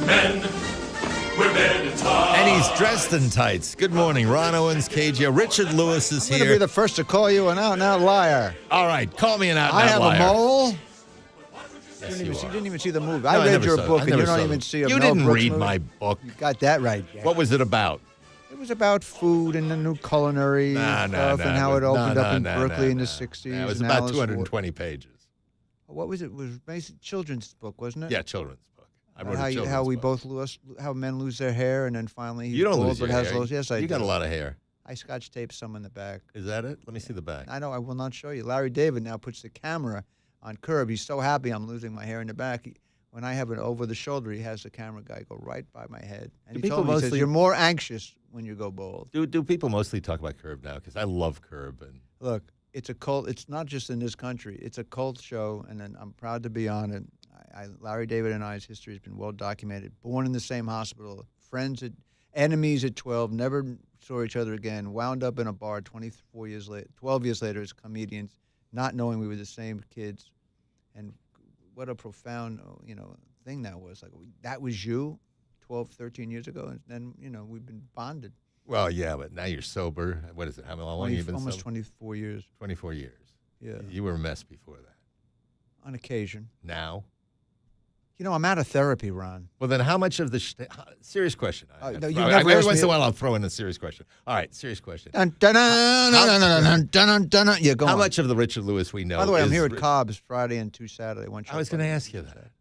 men. We're men in tights. And he's dressed in tights. Good morning, Ronn Owens, KGO. Richard Lewis is I'm going to here. be the first to call you an out-and-out liar. All right, call me an out I have liar. a mole. Yes, You you didn't even see the movie. No, I read never your saw it. book, I and never you don't saw even it. see a You Mel didn't Brooks read movie. my book. You got that right. Yeah. What was it about? It was about food and the new culinary stuff and how it opened up in Berkeley in the 60s. It was and about Alice 220 pages. What was it? It was basically a children's book, wasn't it? Yeah, children's book. I wrote a children's how we book. both lose, how men lose their hair, and then finally You don't bald, lose your but has hair. those. Yes, I do. You got a lot of hair. I scotch taped some in the back. Is that it? Let me see the back. I know. I will not show you. Larry David now puts the camera on curb. He's so happy I'm losing my hair in the back. When I have it over the shoulder, he has the camera guy go right by my head. And he told me, he says, you're more anxious when you go bald. Do people mostly talk about Curb now? Because I love Curb. And Look, it's a cult. It's not just in this country. It's a cult show, and I'm proud to be on it. Larry David and I's history has been well documented. Born in the same hospital, enemies at 12, never saw each other again, wound up in a bar 12 years later as comedians, not knowing we were the same kids. And what a profound, thing that was. Like, that was you 12, 13 years ago, and then, we've been bonded. well, yeah, but now you're sober. What is it? How long have you been Almost sober? 24 years. 24 years. Yeah. You were a mess before that. On occasion. Now? I'm out of therapy, Ron. Well, then how much of the serious question? No, you Every never asked once me- in a while, I'll throw in a serious question. All right, serious question. Yeah, go How on. much of the Richard Lewis we know? By the way, I'm is here at Cobb's Friday and Saturday. I was going to ask you that.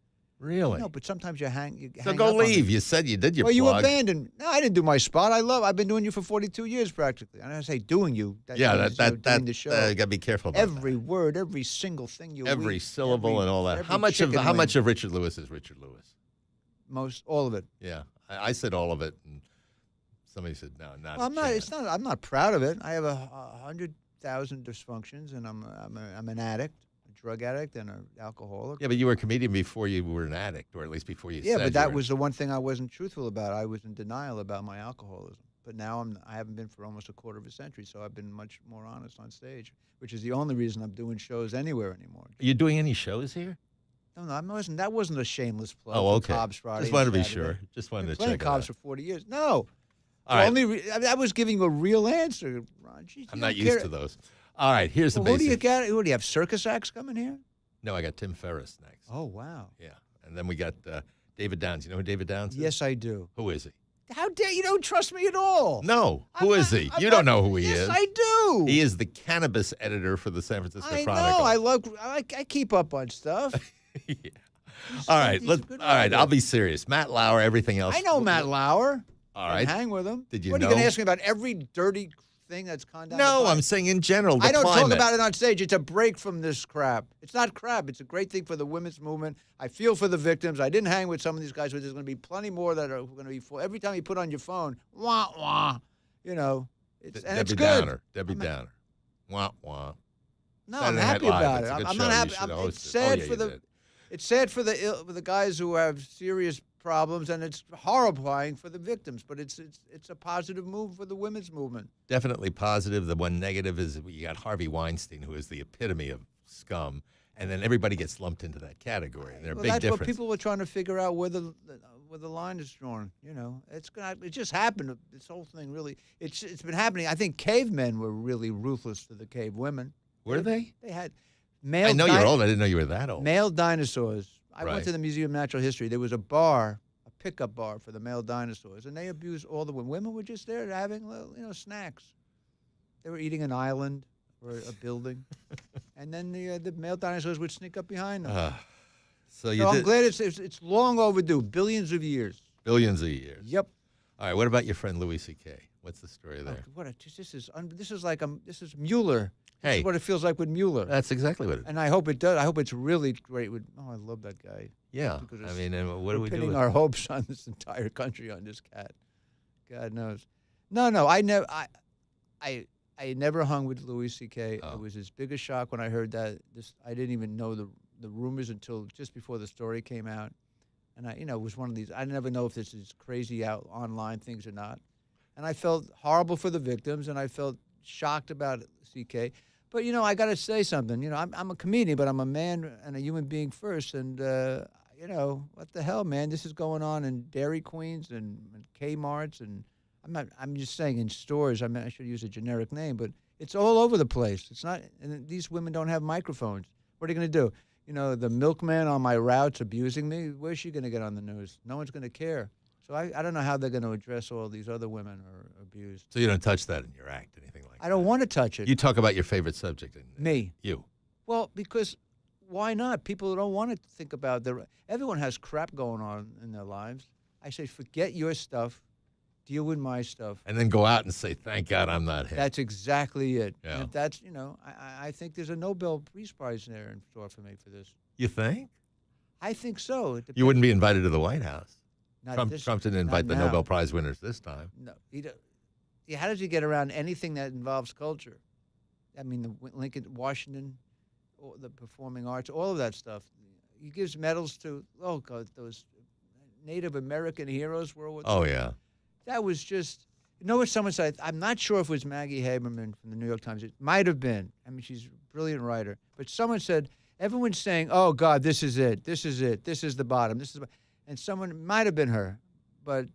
Really? No, but sometimes you hang. So hang go up on leave. me. You said you did your Well, you plug. abandoned. No, I didn't do my spot. I've been doing you for 42 years practically. And I say doing you. That Yeah, means, doing the show. you got to be careful about Every word, every single thing you. every eat, syllable and all that. every How much chicken wing. of Richard Lewis is Richard Lewis? All of it. Yeah, I said all of it, and somebody said no, not. Well, a I'm not. chance. It's not. I'm not proud of it. I have 100,000 dysfunctions, and I'm an addict, a drug addict, and an alcoholic. Yeah, but you were a comedian before you were an addict, or at least before you. Yeah, said but you that were. was the one thing I wasn't truthful about. I was in denial about my alcoholism. But now I haven't been for almost a quarter of a century, so I've been much more honest on stage, which is the only reason I'm doing shows anywhere anymore. Are you doing any shows here? No, that wasn't a shameless plug. Oh, for okay. Cobb's Friday. Just wanted to and be Saturday. sure. Just wanted I've to been playing check it Cobb's out. for 40 years. No. All right. I was giving you a real answer, Ron. Jeez, I'm you not don't used care. to those. All right, here's the Well, who do you basic. got? Who do you have? Circus acts coming here? No, I got Tim Ferriss next. Oh, wow. Yeah, and then we got David Downs. You know who David Downs is? Yes, I do. Who is he? How dare you don't trust me at all? No. Who is he? I'm You not- don't know who he yes, is. I do. He is the cannabis editor for the San Francisco I Chronicle. know. I keep up on stuff. Yeah. All right, he's a all good right. writer. I'll be serious. Matt Lauer, everything else. I know Matt Lauer. All I right. hang with him. Did you What are know? you going to ask me about every dirty thing that's gone down? No, the I'm pipe? saying in general. The I don't talk climate. about it on stage. It's a break from this crap. It's not crap. It's a great thing for the women's movement. I feel for the victims. I didn't hang with some of these guys, but there's going to be plenty more that are going to be full. Every time you put on your phone, wah, wah, it's Debbie good. Downer. Debbie Downer. Wah wah. No, Saturday I'm Night happy Live. about It's it. a good I'm show. not You happy. should host It's it. sad yeah, for you the. did. It's sad for the guys who have serious problems, and it's horrifying for the victims. But it's a positive move for the women's movement. Definitely positive. The one negative is you got Harvey Weinstein, who is the epitome of scum, and then everybody gets lumped into that category. And there are Well, big that's what differences. people were trying to figure out where the line is drawn. It just happened. This whole thing really, it's been happening. I think cavemen were really ruthless to the cave women. Were they? They had male. I know you're old. I didn't know you were that old. Male dinosaurs. I Right. went to the Museum of Natural History. There was a bar, a pickup bar for the male dinosaurs, and they abused all the women. Women were just there having snacks. They were eating an island or a building, and then the male dinosaurs would sneak up behind them. So you So I'm did glad it's long overdue, billions of years. billions of years. Yep. All right. What about your friend Louis C.K.? What's the story Oh, there? this is Mueller. This Hey. is what it feels like with Mueller. That's exactly what it is. And I hope it does. I hope it's really great with. Oh, I love that guy. Yeah. Because I it's- mean, and what do We're we do? pinning with our it? hopes on this entire country on this cat. God knows. No. I never. I never hung with Louis C.K. Oh. It was his biggest shock when I heard that. I didn't even know the rumors until just before the story came out, and it was one of these. I never know if this is crazy out online things or not, and I felt horrible for the victims, and I felt shocked about C.K. But I got to say something. I'm a comedian, but I'm a man and a human being first, and what the hell, man? This is going on in Dairy Queens and Kmart's, and I'm just saying in stores. I mean, I should use a generic name, but it's all over the place. It's not, and these women don't have microphones. What are you going to do? The milkman on my route's abusing me. Where's she going to get on the news? No one's going to care. So I don't know how they're going to address all these other women who are abused. So you don't touch that in your act, anything like that? I don't want to touch it. You talk about your favorite subject. Me. You. Well, because why not? People don't want to think about everyone has crap going on in their lives. I say, forget your stuff. Deal with my stuff. And then go out and say, thank God I'm not him. That's exactly it. Yeah. And if that's, I think there's a Nobel Peace Prize there in store for me for this. You think? I think so. It You depends. wouldn't be invited to the White House. Not Trump didn't invite the now. Nobel Prize winners this time. No, how does he get around anything that involves culture? I mean, the Lincoln, Washington, the performing arts, all of that stuff. He gives medals to, those Native American heroes. World War II. Oh, yeah. That was just, what someone said? I'm not sure if it was Maggie Haberman from the New York Times. It might have been. I mean, she's a brilliant writer. But someone said, everyone's saying, oh, God, this is it. This is it. This is the bottom. And someone, might have been her, but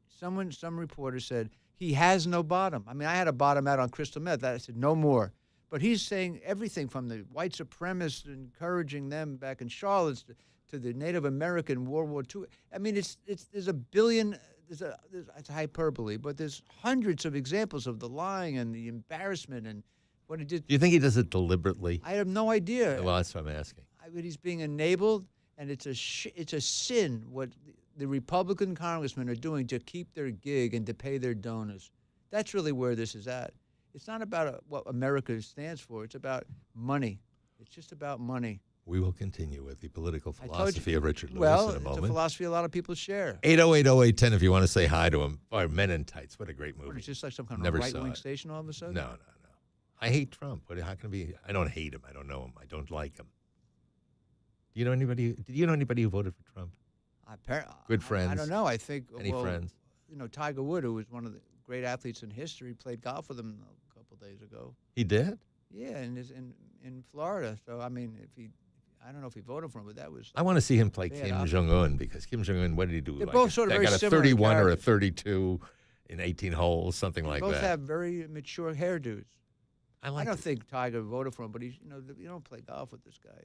some reporter said, he has no bottom. I mean, I had a bottom out on crystal meth. I said, no more. But he's saying everything from the white supremacists encouraging them back in Charlotte to the Native American World War II. I mean, there's a billion, it's hyperbole, but there's hundreds of examples of the lying and the embarrassment and what he did. Do you think he does it deliberately? I have no idea. Well, that's what I'm asking. He's being enabled, and it's a sin what the Republican congressmen are doing to keep their gig and to pay their donors. That's really where this is at. It's not about what America stands for. It's about money. It's just about money. We will continue with the political philosophy of Richard Lewis well, in a moment. It's a philosophy a lot of people share. 808-0810 if you want to say hi to him. Or Men in Tights. What a great movie. It's just like some kind Never of saw right-wing it. station all of a sudden? No. I hate Trump. How can it be? I don't hate him. I don't know him. I don't like him. Do you know anybody? Did you know anybody who voted for Trump? Good friends? I don't know. I think Any friends? Tiger Woods, who was one of the great athletes in history, played golf with him a couple days ago. He did? Yeah, in Florida. So I mean, I don't know if he voted for him, but that was. I want to see him play Bad Kim option. Jong-un because Kim Jong-un, what did he do? They're both sort of very got a similar 31 or a characters. 32 in 18 holes, something like both that. have very mature hairdos. I I don't think Tiger voted for him, but you don't play golf with this guy.